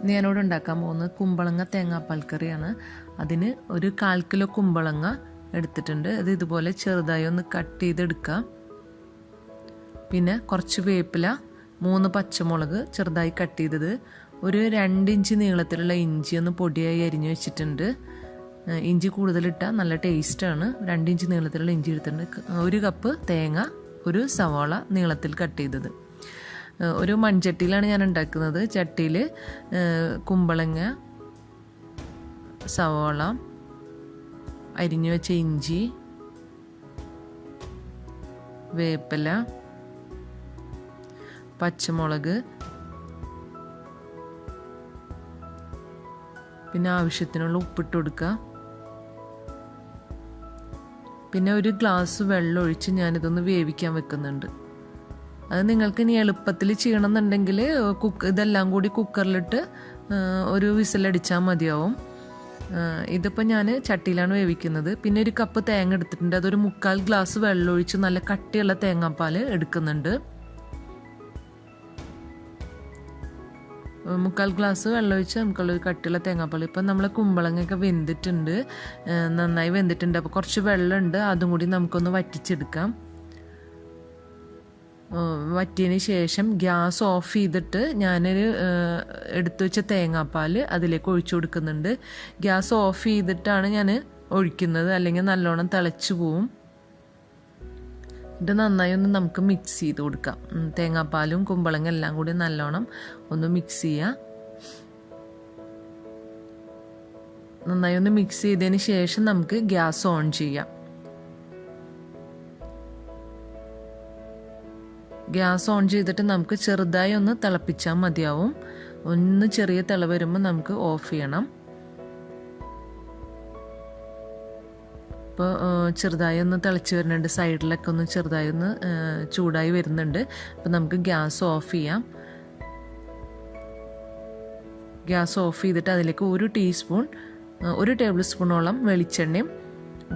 ഞാനിവിടെ ഉണ്ടാക്കാൻ പോകുന്നത് കുമ്പളങ്ങ തേങ്ങാപ്പാൽ കറിയാണ്. അതിന് ഒരു 1/4 കിലോ കുമ്പളങ്ങ എടുത്തിട്ടുണ്ട്. അത് ഇതുപോലെ ചെറുതായി ഒന്ന് കട്ട് ചെയ്തെടുക്കാം. പിന്നെ കുറച്ച് വേപ്പില, 3 പച്ചമുളക് ചെറുതായി കട്ട് ചെയ്തത്, ഒരു 2 ഇഞ്ച് നീളത്തിലുള്ള ഇഞ്ചി ഒന്ന് പൊടിയായി അരിഞ്ഞു വെച്ചിട്ടുണ്ട്. ഇഞ്ചി കൂടുതലിട്ടാൽ നല്ല ടേസ്റ്റാണ്. 2 ഇഞ്ച് നീളത്തിലുള്ള ഇഞ്ചി എടുത്തിട്ടുണ്ട്. 1 കപ്പ് തേങ്ങ, ഒരു സവാള നീളത്തിൽ കട്ട് ചെയ്തത്. ഒരു മൺചട്ടിയിലാണ് ഞാൻ ഉണ്ടാക്കുന്നത്. ചട്ടിയിൽ കുമ്പളങ്ങ, സവാള, അരിഞ്ഞു വെച്ച ഇഞ്ചി, വേപ്പില, പച്ചമുളക്, പിന്നെ ആവശ്യത്തിനുള്ള ഉപ്പിട്ട് കൊടുക്കുക. പിന്നെ ഒരു ഗ്ലാസ് വെള്ളം ഒഴിച്ച് ഞാനിതൊന്ന് വേവിക്കാൻ വെക്കുന്നുണ്ട്. അത് നിങ്ങൾക്ക് ഇനി എളുപ്പത്തിൽ ചെയ്യണമെന്നുണ്ടെങ്കിൽ ഇതെല്ലാം കൂടി കുക്കറിലിട്ട് ഒരു വിസിലടിച്ചാൽ മതിയാവും. ഇതിപ്പോൾ ഞാൻ ചട്ടിയിലാണ് വേവിക്കുന്നത്. പിന്നെ ഒരു കപ്പ് തേങ്ങ എടുത്തിട്ടുണ്ട്. അതൊരു 3/4 ഗ്ലാസ് വെള്ളം ഒഴിച്ച് നല്ല കട്ടിയുള്ള തേങ്ങാപ്പാൽ എടുക്കുന്നുണ്ട്. 3/4 ഗ്ലാസ് വെള്ളം ഒഴിച്ച് നമുക്കുള്ള കട്ടിയുള്ള തേങ്ങാപ്പാൽ. ഇപ്പം നമ്മളെ കുമ്പളങ്ങയൊക്കെ വെന്തിട്ടുണ്ട്, നന്നായി വെന്തിട്ടുണ്ട്. അപ്പോൾ കുറച്ച് വെള്ളമുണ്ട്, അതും കൂടി നമുക്കൊന്ന് വറ്റിച്ചെടുക്കാം. വറ്റിയതിന് ശേഷം ഗ്യാസ് ഓഫ് ചെയ്തിട്ട് ഞാനൊരു എടുത്തു വെച്ച തേങ്ങാപ്പാൽ അതിലേക്ക് ഒഴിച്ചു കൊടുക്കുന്നുണ്ട്. ഗ്യാസ് ഓഫ് ചെയ്തിട്ടാണ് ഞാൻ ഒഴിക്കുന്നത്, അല്ലെങ്കിൽ നല്ലോണം തിളച്ചു പോവും. ഇത് നന്നായി ഒന്ന് നമുക്ക് മിക്സ് ചെയ്ത് കൊടുക്കാം. തേങ്ങാപ്പാലും കുമ്പളങ്ങ എല്ലാം കൂടി നല്ലോണം ഒന്ന് മിക്സ് ചെയ്യുക. നന്നായി ഒന്ന് മിക്സ് ചെയ്തതിന് ശേഷം നമുക്ക് ഗ്യാസ് ഓൺ ചെയ്യാം. ഗ്യാസ് ഓൺ ചെയ്തിട്ട് നമുക്ക് ചെറുതായി ഒന്ന് തിളപ്പിച്ചാൽ മതിയാവും. ഒന്ന് ചെറിയ തിള വരുമ്പോൾ നമുക്ക് ഓഫ് ചെയ്യണം. ഇപ്പോൾ ചെറുതായി ഒന്ന് തിളച്ച് വരുന്നുണ്ട്, സൈഡിലൊക്കെ ഒന്ന് ചെറുതായി ഒന്ന് ചൂടായി വരുന്നുണ്ട്. അപ്പോൾ നമുക്ക് ഗ്യാസ് ഓഫ് ചെയ്യാം. ഗ്യാസ് ഓഫ് ചെയ്തിട്ട് അതിലേക്ക് 1 ടേബിൾ സ്പൂണോളം വെളിച്ചെണ്ണയും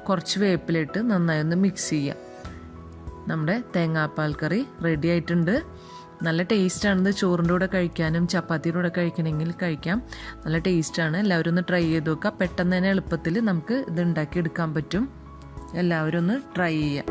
കുറച്ച് വേപ്പിലിട്ട് നന്നായി ഒന്ന് മിക്സ് ചെയ്യാം. നമ്മുടെ തേങ്ങാപ്പാൽ കറി റെഡി ആയിട്ടുണ്ട്. നല്ല ടേസ്റ്റാണിത്. ചോറിൻ്റെ കൂടെ കഴിക്കാനും ചപ്പാത്തിയുടെ കൂടെ കഴിക്കണമെങ്കിൽ കഴിക്കാം. നല്ല ടേസ്റ്റാണ്. എല്ലാവരും ഒന്ന് ട്രൈ ചെയ്ത് നോക്കുക. പെട്ടെന്ന് തന്നെ എളുപ്പത്തിൽ നമുക്ക് ഇത് ഉണ്ടാക്കിയെടുക്കാൻ പറ്റും. എല്ലാവരും ഒന്ന് ട്രൈ ചെയ്യാം.